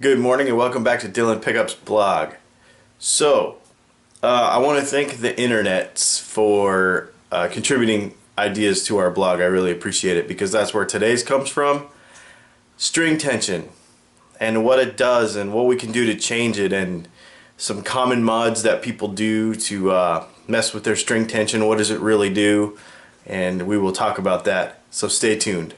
Good morning and welcome back to Dylan Pickup's blog. So, I want to thank the internet for contributing ideas to our blog. I really appreciate it because that's where today's comes from. String tension and what it does and what we can do to change it, and some common mods that people do to mess with their string tension. What does it really do? And we will talk about that. So stay tuned.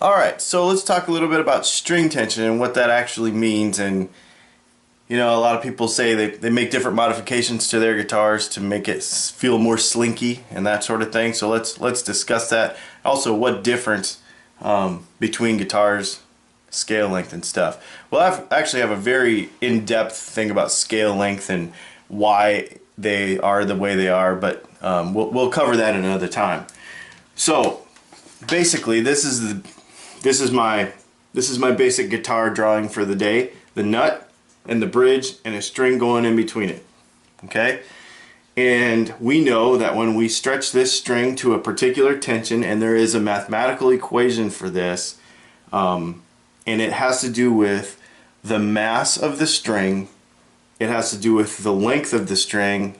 Alright, so let's talk a little bit about string tension and what that actually means. And you know, a lot of people say they make different modifications to their guitars to make it feel more slinky and that sort of thing. So let's discuss that. Also, what difference between guitars, scale length and stuff. Well, I actually have a very in-depth thing about scale length and why they are the way they are, but we'll cover that another time. So basically, this is my basic guitar drawing for the day. The nut and the bridge and a string going in between it. Okay? And we know that when we stretch this string to a particular tension, and there is a mathematical equation for this, and it has to do with the mass of the string, it has to do with the length of the string,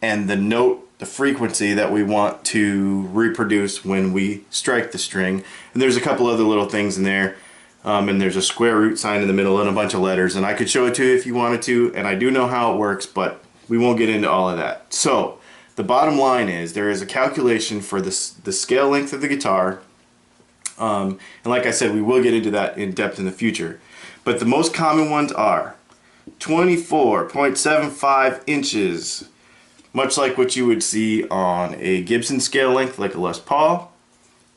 and the note, the frequency that we want to reproduce when we strike the string. And there's a couple other little things in there, and there's a square root sign in the middle and a bunch of letters, and I could show it to you if you wanted to, and I do know how it works, but we won't get into all of that. So the bottom line is there is a calculation for the scale length of the guitar, and like I said, we will get into that in depth in the future, but the most common ones are 24.75 inches, much like what you would see on a Gibson scale length like a Les Paul,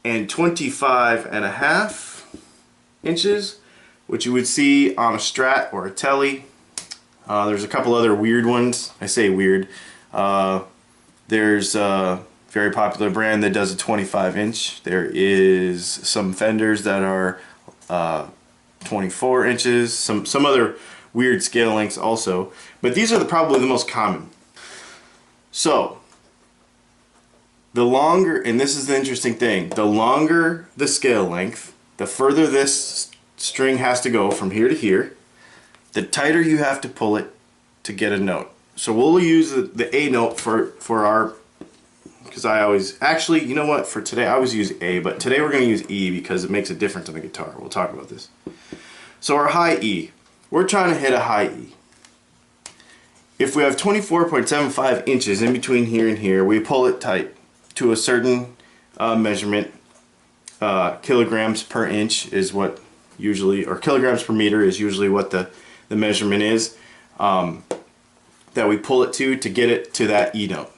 and 25.5 inches, which you would see on a Strat or a Tele. There's a couple other weird ones. I say weird. There's a very popular brand that does a 25 inch. There is some Fenders that are 24 inches. Some other weird scale lengths also. But these are probably the most common. So, the longer, and this is the interesting thing, the longer the scale length, the further this string has to go from here to here, the tighter you have to pull it to get a note. So we'll use the A note for our, because I always, actually, you know what, for today I always use A, but today we're going to use E because it makes a difference on the guitar. We'll talk about this. So our high E, we're trying to hit a high E. If we have 24.75 inches in between here and here, we pull it tight to a certain measurement. Kilograms per inch is what usually, or kilograms per meter is usually what the measurement is that we pull it to get it to that E note.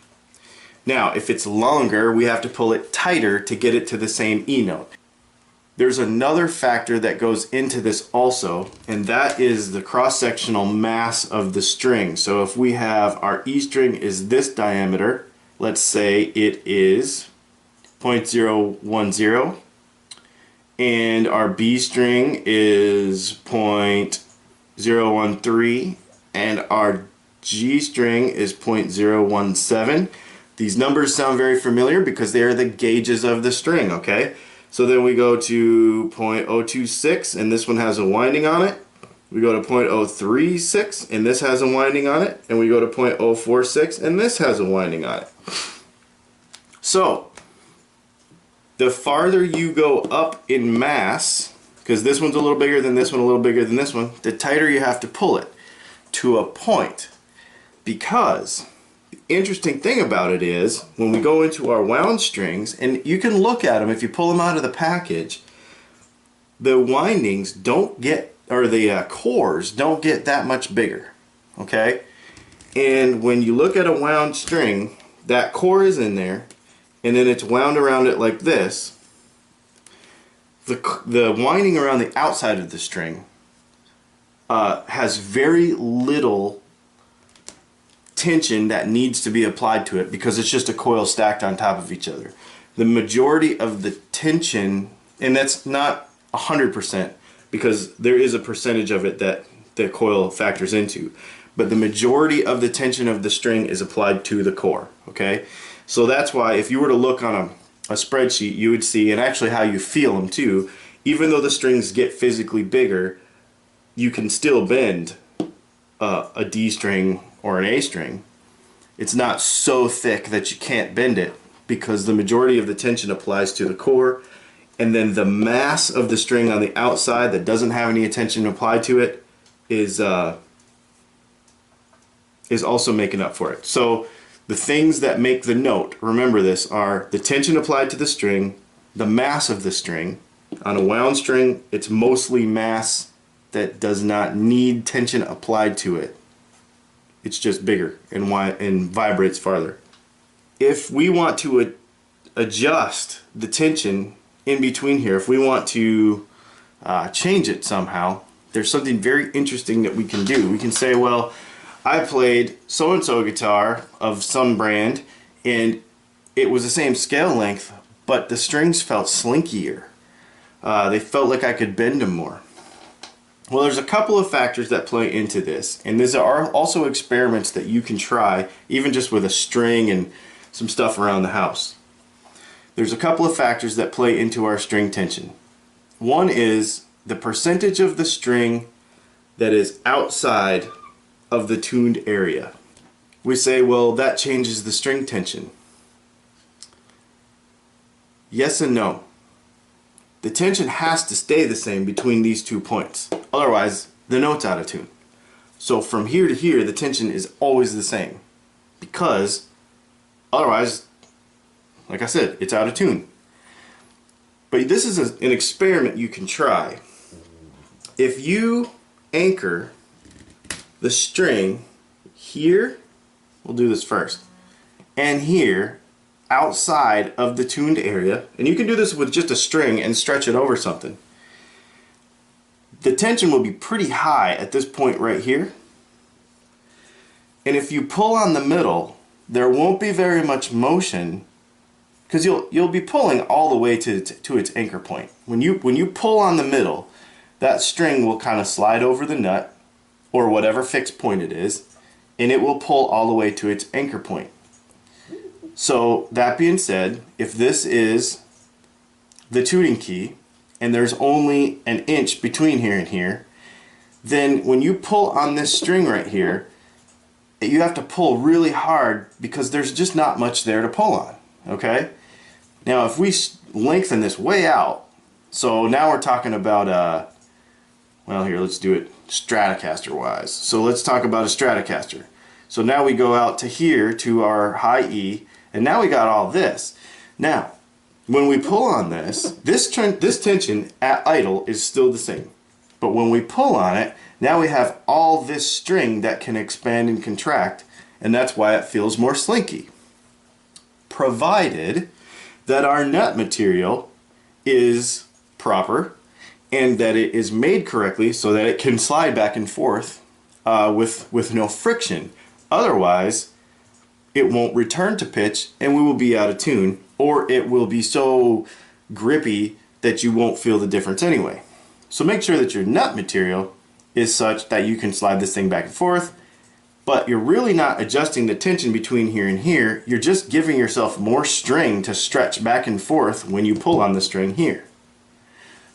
Now, if it's longer, we have to pull it tighter to get it to the same E note. There's another factor that goes into this also, and that is the cross-sectional mass of the string. So if we have our E string is this diameter, let's say it is 0.010, and our B string is 0.013, and our G string is 0.017. These numbers sound very familiar because they are the gauges of the string, okay? So then we go to 0.026, and this one has a winding on it. We go to 0.036, and this has a winding on it. And we go to 0.046, and this has a winding on it. So, the farther you go up in mass, because this one's a little bigger than this one, a little bigger than this one, the tighter you have to pull it to a point. Because the interesting thing about it is, when we go into our wound strings, and you can look at them if you pull them out of the package, the windings don't get, or the cores don't get that much bigger, okay? And when you look at a wound string, that core is in there, and then it's wound around it like this. The winding around the outside of the string has very little tension that needs to be applied to it because it's just a coil stacked on top of each other. The majority of the tension, and that's not 100% because there is a percentage of it that the coil factors into, but the majority of the tension of the string is applied to the core, okay? So that's why if you were to look on a spreadsheet, you would see, and actually how you feel them too, even though the strings get physically bigger, you can still bend a D string or an A string. It's not so thick that you can't bend it, because the majority of the tension applies to the core, and then the mass of the string on the outside that doesn't have any tension applied to it is also making up for it. So the things that make the note, remember this, are the tension applied to the string, the mass of the string. On a wound string, it's mostly mass that does not need tension applied to it. It's just bigger and vibrates farther. If we want to adjust the tension in between here, if we want to change it somehow, there's something very interesting that we can do. We can say, well, I played so-and-so guitar of some brand, and it was the same scale length, but the strings felt slinkier. They felt like I could bend them more. Well, there's a couple of factors that play into this, and these are also experiments that you can try, even just with a string and some stuff around the house. There's a couple of factors that play into our string tension. One is the percentage of the string that is outside of the tuned area. We say, well, that changes the string tension. Yes and no. The tension has to stay the same between these 2 points. Otherwise, the note's out of tune. So from here to here, the tension is always the same, because otherwise, like I said, it's out of tune. But this is an experiment you can try. If you anchor the string here, we'll do this first, and here, outside of the tuned area, and you can do this with just a string and stretch it over something, the tension will be pretty high at this point right here. And if you pull on the middle, there won't be very much motion, because you'll be pulling all the way to its anchor point. When you pull on the middle, that string will kind of slide over the nut or whatever fixed point it is, and it will pull all the way to its anchor point. So that being said, if this is the tuning key and there's only an inch between here and here, then when you pull on this string right here, you have to pull really hard, because there's just not much there to pull on. Okay? Now if we lengthen this way out, so now we're talking about well, here, let's do it Stratocaster wise. So let's talk about a Stratocaster. So now we go out to here to our high E, and now we got all this. Now when we pull on this tension at idle is still the same, but when we pull on it, now we have all this string that can expand and contract, and that's why it feels more slinky, provided that our nut material is proper and that it is made correctly so that it can slide back and forth with no friction. Otherwise, it won't return to pitch and we will be out of tune, or it will be so grippy that you won't feel the difference anyway. So make sure that your nut material is such that you can slide this thing back and forth, but you're really not adjusting the tension between here and here. You're just giving yourself more string to stretch back and forth when you pull on the string here.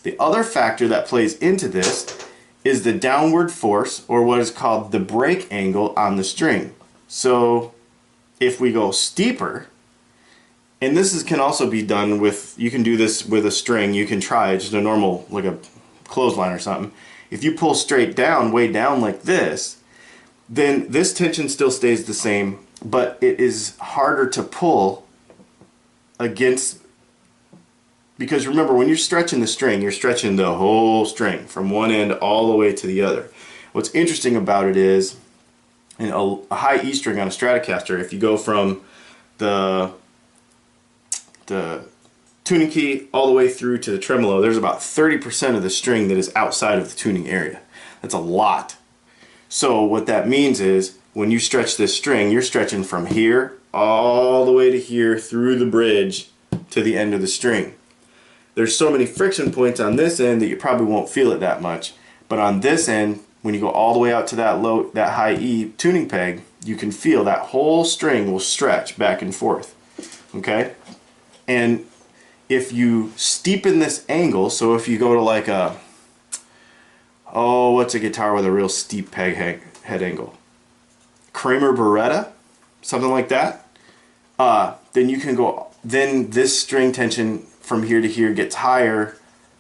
The other factor that plays into this is the downward force, or what is called the break angle on the string. So if we go steeper, and this can also be done with, you can do this with a string, you can try just a normal, like a clothesline or something. If you pull straight down, way down like this, then this tension still stays the same, but it is harder to pull against, because remember, when you're stretching the string, you're stretching the whole string from one end all the way to the other. What's interesting about it is, in a high E string on a Stratocaster, if you go from the tuning key all the way through to the tremolo, there's about 30% of the string that is outside of the tuning area. That's a lot. So what that means is, when you stretch this string, you're stretching from here all the way to here through the bridge to the end of the string. There's so many friction points on this end that you probably won't feel it that much, but on this end, when you go all the way out to that high E tuning peg, you can feel that whole string will stretch back and forth. Okay? And if you steepen this angle, so if you go to like a, oh, what's a guitar with a real steep head angle? Kramer Beretta, something like that. Then you can go, then this string tension from here to here gets higher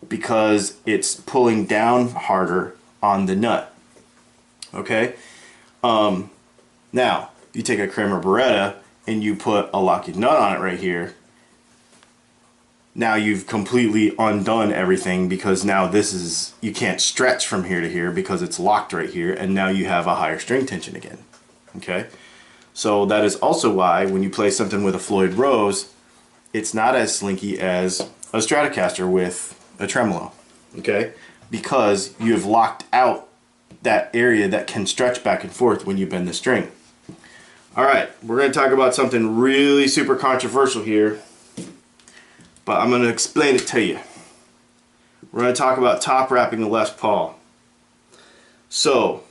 because it's pulling down harder on the nut. Okay? Now, you take a Kramer Beretta and you put a Lockheed nut on it right here. Now you've completely undone everything, because now this is, you can't stretch from here to here because it's locked right here, and now you have a higher string tension again. Okay? So that is also why when you play something with a Floyd Rose, it's not as slinky as a Stratocaster with a tremolo. Okay? Because you have locked out that area that can stretch back and forth when you bend the string. Alright, we're going to talk about something really super controversial here, but I'm going to explain it to you. We're going to talk about top wrapping the Les Paul. So,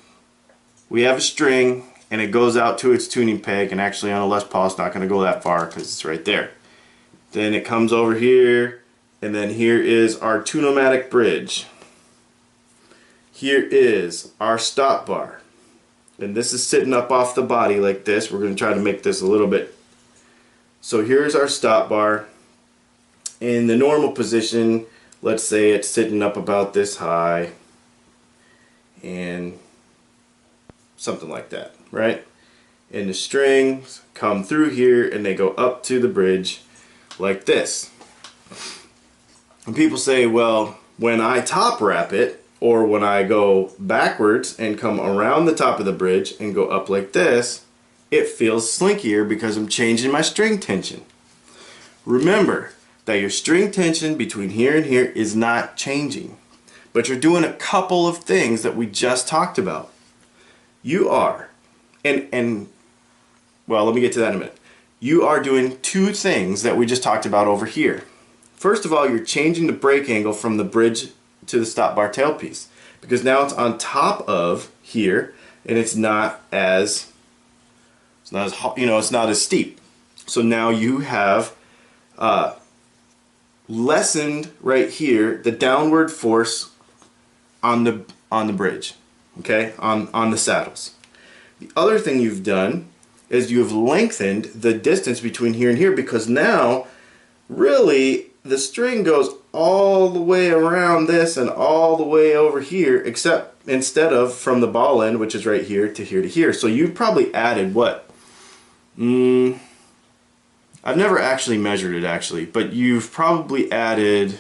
we have a string and it goes out to its tuning peg, and actually on a Les Paul it's not going to go that far because it's right there. Then it comes over here, and then here is our tune-o-matic bridge. Here is our stop bar. And this is sitting up off the body like this. We're going to try to make this a little bit. So here's our stop bar. In the normal position, let's say it's sitting up about this high. And something like that, right? And the strings come through here and they go up to the bridge like this. And people say, well, when I top wrap it, or when I go backwards and come around the top of the bridge and go up like this, it feels slinkier because I'm changing my string tension. Remember that your string tension between here and here is not changing, but you're doing a couple of things that we just talked about. You are, well, let me get to that in a minute. You are doing two things that we just talked about over here. First of all, you're changing the break angle from the bridge to the stop bar tailpiece, because now it's on top of here and it's not as steep. So now you have lessened right here the downward force on the bridge, okay, on the saddles. The other thing you've done is you have lengthened the distance between here and here, because now really the string goes all the way around this and all the way over here, except instead of from the ball end, which is right here, to here to here. So you've probably added what? I've never actually measured it actually, but you've probably added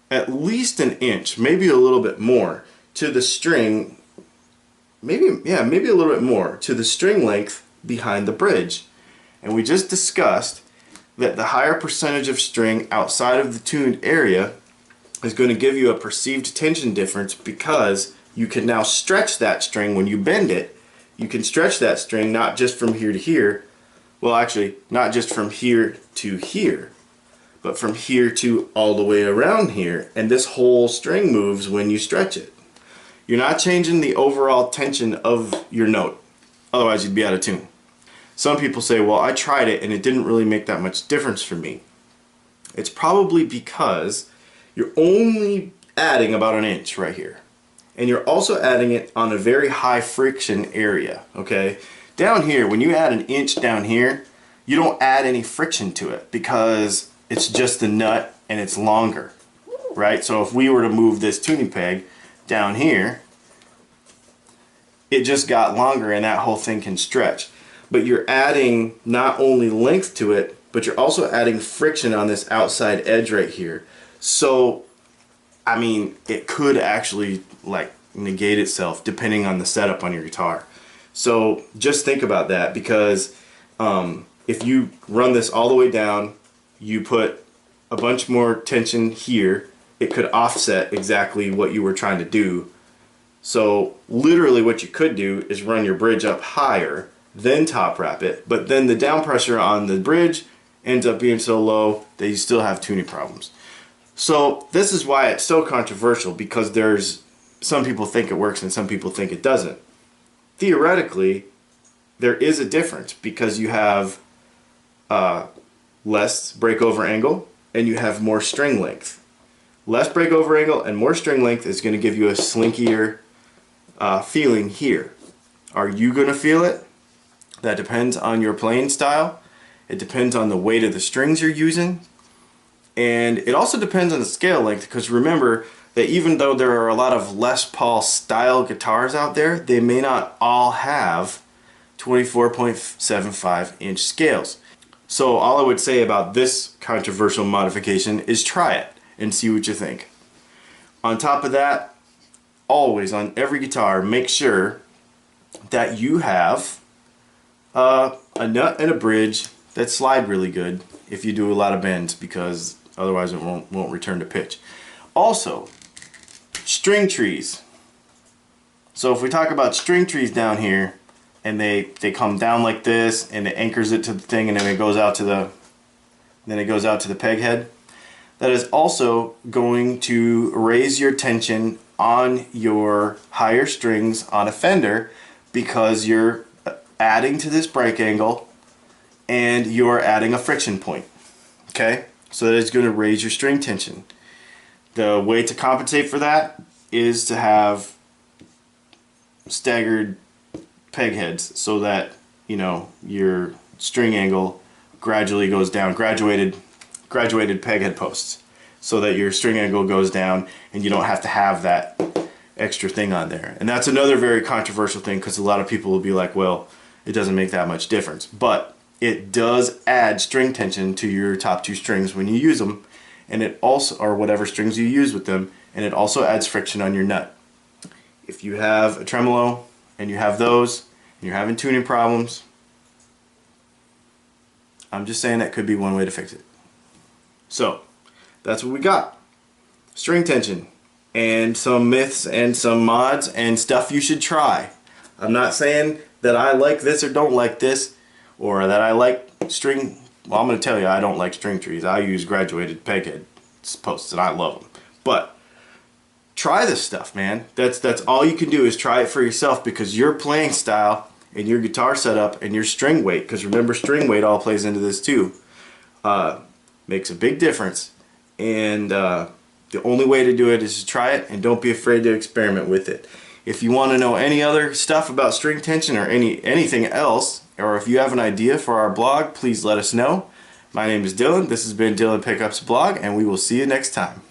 at least an inch, maybe a little bit more to the string, maybe a little bit more to the string length behind the bridge. And we just discussed that the higher percentage of string outside of the tuned area is going to give you a perceived tension difference, because you can now stretch that string when you bend it. You can stretch that string not just from here to here, well actually not just from here to here, but from here to all the way around here, and this whole string moves when you stretch it. You're not changing the overall tension of your note, otherwise you'd be out of tune. Some people say, well, I tried it and it didn't really make that much difference for me. It's probably because you're only adding about an inch right here. And you're also adding it on a very high friction area, okay? Down here, when you add an inch down here, you don't add any friction to it because it's just the nut and it's longer, right? So if we were to move this tuning peg down here, it just got longer and that whole thing can stretch. But you're adding not only length to it, but you're also adding friction on this outside edge right here. So, I mean, it could actually like negate itself depending on the setup on your guitar. So just think about that, because if you run this all the way down, you put a bunch more tension here, it could offset exactly what you were trying to do. So literally what you could do is run your bridge up higher, then top wrap it, but then the down pressure on the bridge ends up being so low that you still have tuning problems. So this is why it's so controversial, because there's some people think it works and some people think it doesn't. Theoretically, there is a difference, because you have less breakover angle, and you have more string length. Less breakover angle and more string length is going to give you a slinkier feeling here. Are you going to feel it? That depends on your playing style. It depends on the weight of the strings you're using. And it also depends on the scale length, because remember that even though there are a lot of Les Paul style guitars out there, they may not all have 24.75 inch scales. So all I would say about this controversial modification is try it and see what you think. On top of that, always on every guitar, make sure that you have a nut and a bridge that slide really good if you do a lot of bends, because otherwise it won't return to pitch. Also, string trees. So if we talk about string trees down here, and they come down like this, and it anchors it to the thing, and then it goes out to the peg head. That is also going to raise your tension on your higher strings on a Fender, because you're adding to this break angle and you're adding a friction point. Okay, so that is going to raise your string tension. The way to compensate for that is to have staggered peg heads, so that, you know, your string angle gradually goes down, graduated peg head posts, so that your string angle goes down and you don't have to have that extra thing on there. And that's another very controversial thing, because a lot of people will be like, well, it doesn't make that much difference, but it does add string tension to your top two strings when you use them, and it also, or whatever strings you use with them, and it also adds friction on your nut. If you have a tremolo and you have those, and you're having tuning problems, I'm just saying that could be one way to fix it. So, that's what we got. String tension, and some myths and some mods and stuff you should try. I'm not saying that I like this or don't like this, or that I like string, well, I'm going to tell you I don't like string trees. I use graduated peg head posts and I love them. But try this stuff, man. That's all you can do, is try it for yourself, because your playing style and your guitar setup and your string weight, because remember, string weight all plays into this too, makes a big difference. And the only way to do it is to try it, and don't be afraid to experiment with it. If you want to know any other stuff about string tension or anything else, or if you have an idea for our blog, please let us know. My name is Dylan. This has been Dylan Pickups Blog, and we will see you next time.